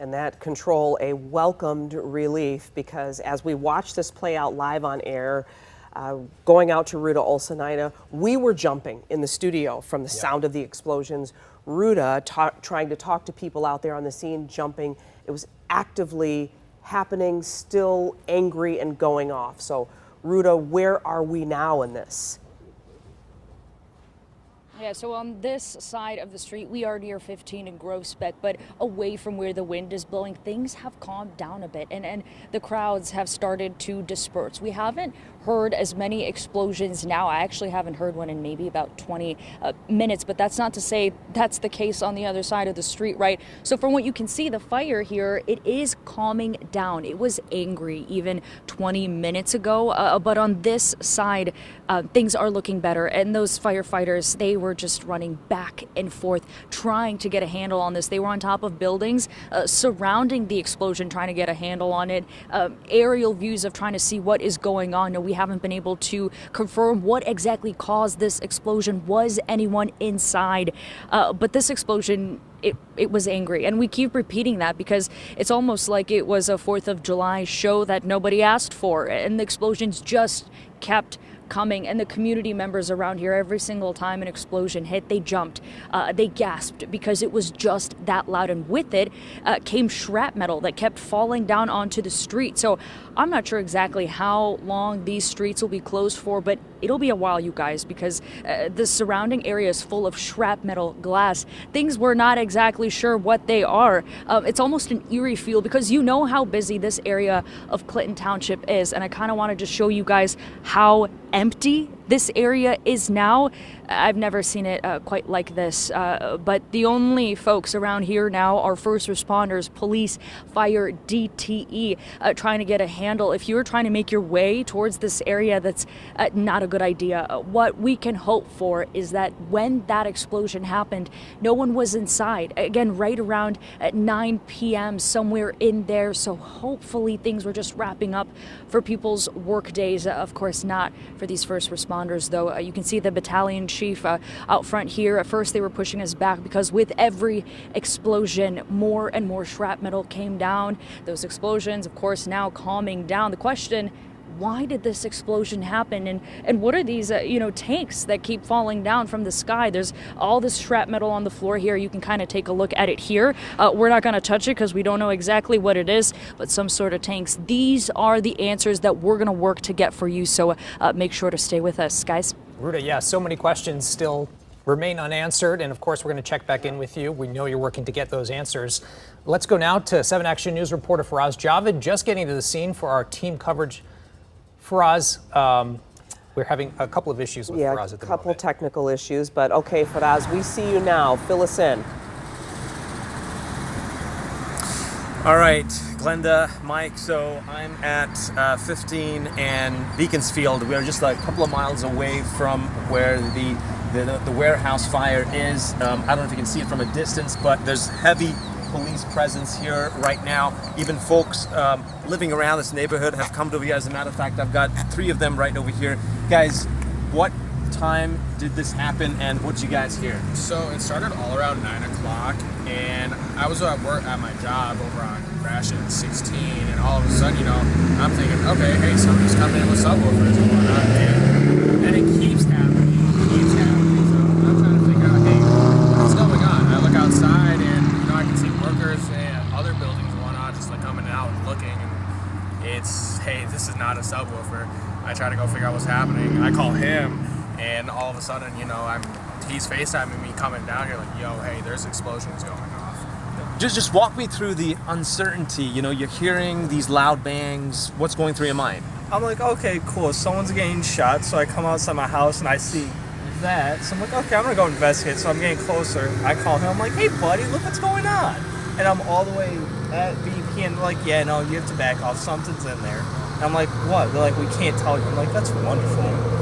And that control a welcomed relief, because as we watch this play out live on air, going out to Ruta Olsonida, we were jumping in the studio from the sound of the explosions. Ruta trying to talk to people out there on the scene, jumping. It was actively happening, still angry and going off. So Ruta, where are we now in this? Yeah, so on this side of the street, we are near 15 and Groesbeck, but away from where the wind is blowing, things have calmed down a bit, and the crowds have started to disperse. We haven't heard as many explosions now. I actually haven't heard one in maybe about 20 minutes, but that's not to say that's the case on the other side of the street, right? So from what you can see, the fire here, it is calming down. It was angry even 20 minutes ago, but on this side, things are looking better, and those firefighters, they were just running back and forth trying to get a handle on this. They were on top of buildings surrounding the explosion, trying to get a handle on it. Aerial views of trying to see what is going on. No, we haven't been able to confirm what exactly caused this explosion. Was anyone inside? But this explosion, it was angry, and we keep repeating that because it's almost like it was a 4th of July show that nobody asked for, and the explosions just kept coming, and the community members around here, every single time an explosion hit, they jumped, they gasped, because it was just that loud, and with it came shrapnel that kept falling down onto the street. So I'm not sure exactly how long these streets will be closed for, but it'll be a while, you guys, because the surrounding area is full of shrapnel glass, things we're not exactly sure what they are. It's almost an eerie feel, because you know how busy this area of Clinton Township is, and I kind of wanted to show you guys how empty this area is now. I've never seen it quite like this, but the only folks around here now are first responders, police, fire, DTE, trying to get a handle. If you're trying to make your way towards this area, that's not a good idea. What we can hope for is that when that explosion happened, no one was inside. Again, right around at 9 p.m., somewhere in there. So hopefully things were just wrapping up for people's work days. Of course, not for these first responders, though. You can see the battalion chief out front here. At first, they were pushing us back because with every explosion, more and more shrapnel came down. Those explosions, of course, now calming down. The question, why did this explosion happen, and what are these tanks that keep falling down from the sky? There's all this shrapnel on the floor here. You can kind of take a look at it here. We're not going to touch it because we don't know exactly what it is, but some sort of tanks. These are the answers that we're going to work to get for you, so make sure to stay with us, guys. Ruta, yeah, so many questions still remain unanswered, and of course we're going to check back in with you. We know you're working to get those answers. Let's go now to 7 Action News reporter Faraz Javed, just getting to the scene for our team coverage. Faraz, we're having a couple of issues with Faraz at the moment. Yeah, a couple technical issues, but okay, Faraz, we see you now. Fill us in. All right, Glenda, Mike, so I'm at 15 and Beaconsfield. We are just a couple of miles away from where the warehouse fire is. I don't know if you can see it from a distance, but there's heavy police presence here right now. Even folks living around this neighborhood have come over here. As a matter of fact, I've got 3 of them right over here. Guys, what time did this happen and what did you guys hear? So it started all around 9 o'clock, and I was at work at my job over on Gratiot 16, and all of a sudden, I'm thinking, okay, hey, somebody's coming in with subwoofers and whatnot, and it keeps happening, so I'm trying to figure out, hey, what's going on? I look outside, and I can see workers and other buildings and whatnot just coming out and looking, and it's, hey, this is not a subwoofer. I try to go figure out what's happening. I call him, and all of a sudden, he's FaceTiming me coming down here like, yo, hey, there's explosions going off. Just walk me through the uncertainty. You're hearing these loud bangs. What's going through your mind? I'm like, okay, cool. Someone's getting shot. So I come outside my house and I see that. So I'm like, okay, I'm going to go investigate. So I'm getting closer. I call him. I'm like, hey, buddy, look what's going on. And I'm all the way at BP and they're like, yeah, no, you have to back off. Something's in there. And I'm like, what? They're like, we can't tell you. I'm like, that's wonderful.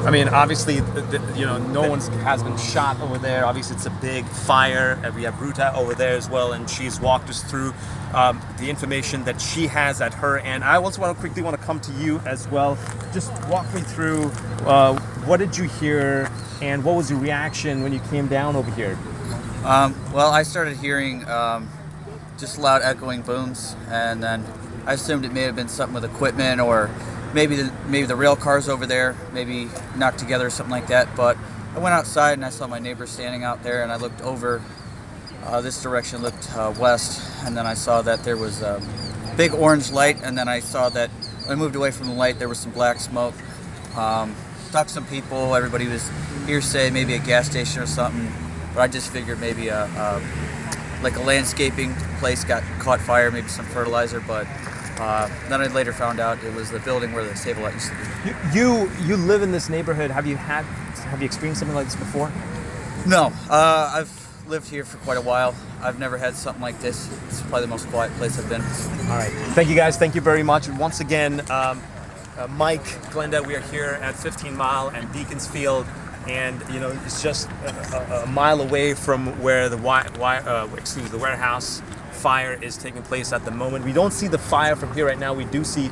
I mean, obviously, no one has been shot over there. Obviously, it's a big fire. We have Ruta over there as well, and she's walked us through the information that she has at her end. I also quickly want to come to you as well. Just walk me through what did you hear, and what was your reaction when you came down over here? Well, I started hearing just loud echoing booms, and then I assumed it may have been something with equipment, or maybe the rail cars over there, maybe knocked together or something like that. But I went outside and I saw my neighbor standing out there, and I looked over this direction, looked west, and then I saw that there was a big orange light, and then I saw that when I moved away from the light, there was some black smoke. Talked to some people, everybody was hearsay, maybe a gas station or something, but I just figured maybe like a landscaping place got caught fire, maybe some fertilizer, but then I later found out it was the building where the Save-A-Lot used to be. You live in this neighborhood. Have you experienced something like this before? No, I've lived here for quite a while. I've never had something like this. It's probably the most quiet place I've been. All right. Thank you guys. Thank you very much. And once again, Mike, Glenda, we are here at 15 Mile and Beaconsfield, and it's just a mile away from where the warehouse fire is taking place at the moment. We don't see the fire from here right now. We do see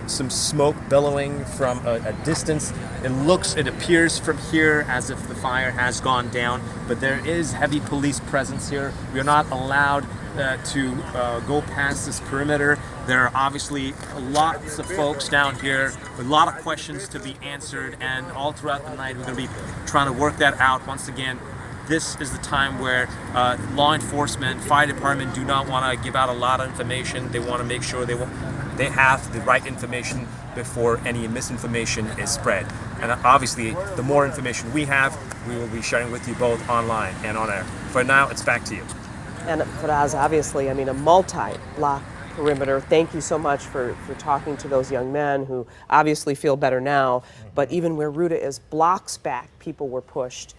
some smoke billowing from a distance. It appears from here as if the fire has gone down, but there is heavy police presence here. We are not allowed to go past this perimeter. There are obviously lots of folks down here with a lot of questions to be answered, and all throughout the night we're going to be trying to work that out. Once again, this is the time where law enforcement, fire department do not want to give out a lot of information. They want to make sure they have the right information before any misinformation is spread. And obviously, the more information we have, we will be sharing with you both online and on air. For now, it's back to you. And Faraz, obviously, I mean, a multi-block perimeter. Thank you so much for talking to those young men who obviously feel better now. But even where Ruta is, blocks back, people were pushed,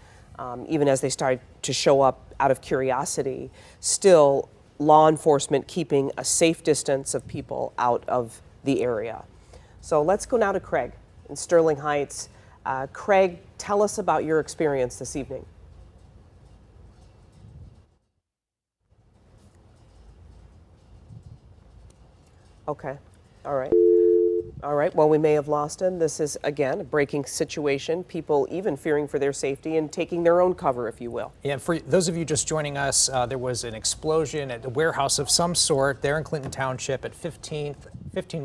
even as they started to show up out of curiosity. Still, law enforcement keeping a safe distance of people out of the area. So let's go now to Craig in Sterling Heights. Craig, tell us about your experience this evening. Okay. All right. All right. Well, we may have lost him. This is, again, a breaking situation. People even fearing for their safety and taking their own cover, if you will. Yeah, for those of you just joining us, there was an explosion at a warehouse of some sort there in Clinton Township at 15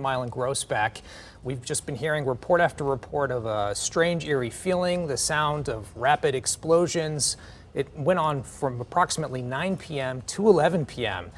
Mile and Groesbeck. We've just been hearing report after report of a strange, eerie feeling, the sound of rapid explosions. It went on from approximately 9 p.m. to 11 p.m.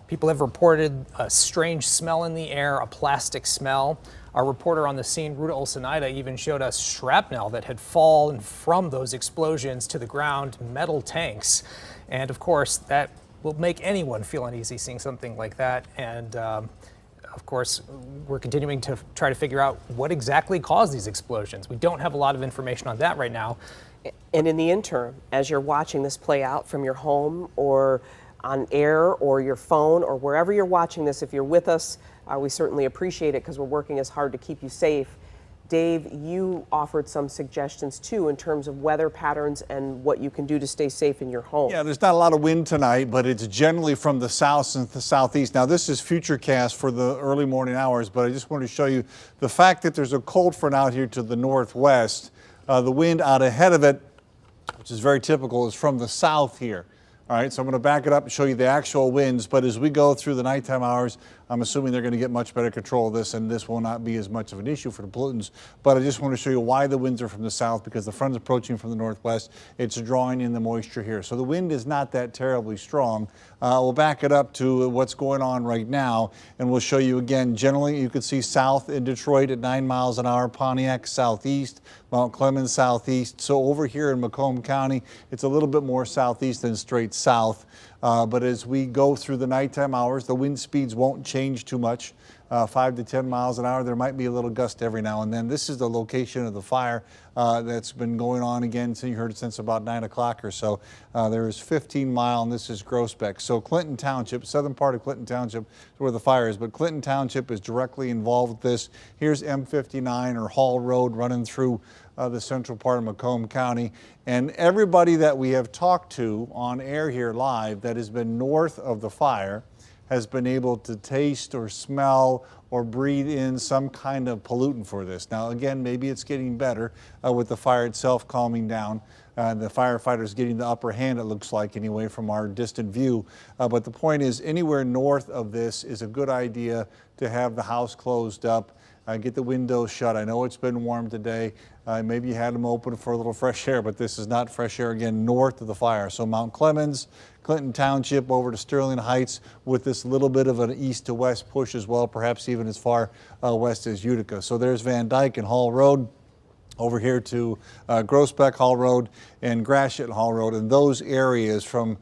People have reported a strange smell in the air, a plastic smell. Our reporter on the scene, Ruta Olsenaida, even showed us shrapnel that had fallen from those explosions to the ground, metal tanks. And of course, that will make anyone feel uneasy seeing something like that. And of course, we're continuing to try to figure out what exactly caused these explosions. We don't have a lot of information on that right now. And in the interim, as you're watching this play out from your home or on air or your phone or wherever you're watching this, if you're with us, we certainly appreciate it because we're working as hard to keep you safe. Dave, you offered some suggestions too in terms of weather patterns and what you can do to stay safe in your home. Yeah, there's not a lot of wind tonight, but it's generally from the south and the southeast. Now, this is futurecast for the early morning hours, but I just wanted to show you the fact that there's a cold front out here to the northwest. The wind out ahead of it, which is very typical, is from the south here. All right, so I'm going to back it up and show you the actual winds, but as we go through the nighttime hours, I'm assuming they're going to get much better control of this, and this will not be as much of an issue for the pollutants. But I just want to show you why the winds are from the south, because the front's approaching from the northwest. It's drawing in the moisture here. So the wind is not that terribly strong. We'll back it up to what's going on right now, and we'll show you again. Generally, you can see south in Detroit at 9 miles an hour, Pontiac southeast, Mount Clemens southeast. So over here in Macomb County, it's a little bit more southeast than straight south. But as we go through the nighttime hours, the wind speeds won't change too much. 5 to 10 miles an hour. There might be a little gust every now and then. This is the location of the fire that's been going on again. So you heard it since about 9 o'clock or so. There is 15 Mile, and this is Groesbeck. So Clinton Township, southern part of Clinton Township is where the fire is, but Clinton Township is directly involved with this. Here's M59 or Hall Road running through the central part of Macomb County. And everybody that we have talked to on air here live that has been north of the fire has been able to taste or smell or breathe in some kind of pollutant for this. Now, again, maybe it's getting better with the fire itself calming down. The firefighters getting the upper hand, it looks like, anyway, from our distant view. But the point is, anywhere north of this is a good idea to have the house closed up. Get the windows shut. I know it's been warm today. Maybe you had them open for a little fresh air, but this is not fresh air, again, north of the fire. So Mount Clemens, Clinton Township over to Sterling Heights with this little bit of an east to west push as well, perhaps even as far west as Utica. So there's Van Dyke and Hall Road. Over here to Groesbeck Hall Road and Gratiot Hall Road, and those areas from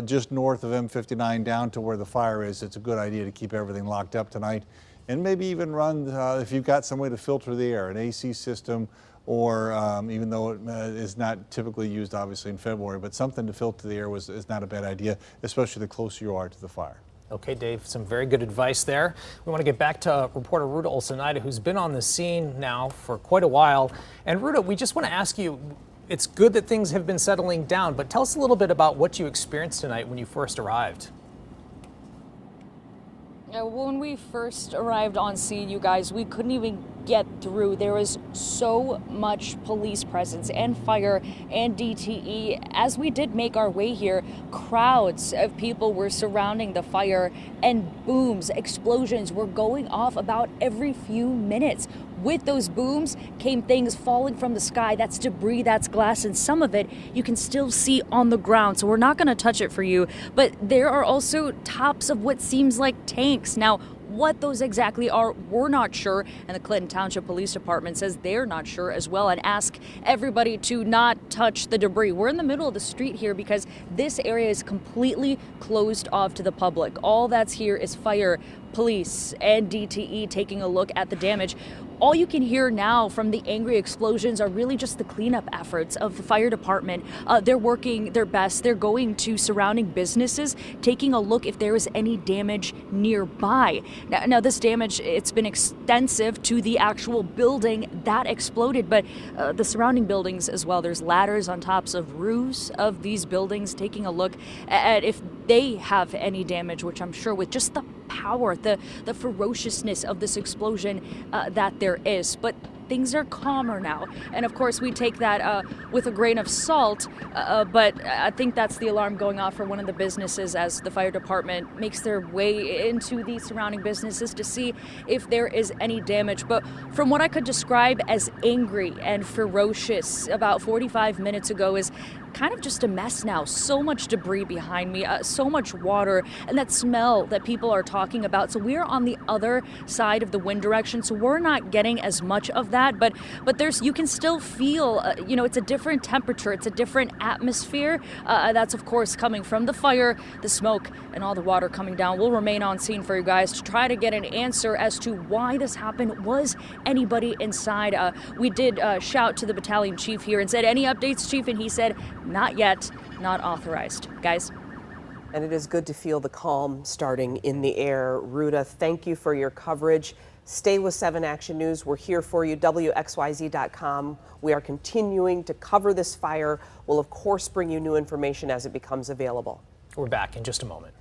just north of M59 down to where the fire is. It's a good idea to keep everything locked up tonight, and maybe even run, if you've got some way to filter the air, an AC system, or even though it is not typically used obviously in February, but something to filter the air is not a bad idea, especially the closer you are to the fire. Okay, Dave, some very good advice there. We want to get back to reporter Ruta Olsonaida, who's been on the scene now for quite a while. And Ruta, we just want to ask you, it's good that things have been settling down, but tell us a little bit about what you experienced tonight when you first arrived. When we first arrived on scene, you guys, we couldn't even get through. There was so much police presence and fire and DTE. As we did make our way here, crowds of people were surrounding the fire, and booms, explosions were going off about every few minutes. With those booms came things falling from the sky. That's debris, that's glass, and some of it you can still see on the ground. So we're not going to touch it for you. But there are also tops of what seems like tanks. Now, what those exactly are, we're not sure, and the Clinton Township Police Department says they're not sure as well, and ask everybody to not touch the debris. We're in the middle of the street here because this area is completely closed off to the public. All that's here is fire, police, and DTE taking a look at the damage. All you can hear now from the angry explosions are really just the cleanup efforts of the fire department. They're working their best. They're going to surrounding businesses, taking a look if there is any damage nearby. Now this damage, it's been extensive to the actual building that exploded, but the surrounding buildings as well. There's ladders on tops of roofs of these buildings, taking a look at if they have any damage, which I'm sure with just the power, the ferociousness of this explosion that there is. But things are calmer now, and of course we take that with a grain of salt, but I think that's the alarm going off for one of the businesses as the fire department makes their way into the surrounding businesses to see if there is any damage. But from what I could describe as angry and ferocious about 45 minutes ago is kind of just a mess now. So much debris behind me, so much water, and that smell that people are talking about. So we're on the other side of the wind direction, so we're not getting as much of that, but there's, you can still feel, it's a different temperature, it's a different atmosphere. That's of course coming from the fire, the smoke, and all the water coming down. We'll remain on scene for you guys to try to get an answer as to why this happened. Was anybody inside? We did shout to the battalion chief here and said, "Any updates, chief?" And he said, "Not yet, not authorized." Guys. And it is good to feel the calm starting in the air. Ruta, thank you for your coverage. Stay with 7 Action News. We're here for you, WXYZ.com. We are continuing to cover this fire. We'll, of course, bring you new information as it becomes available. We're back in just a moment.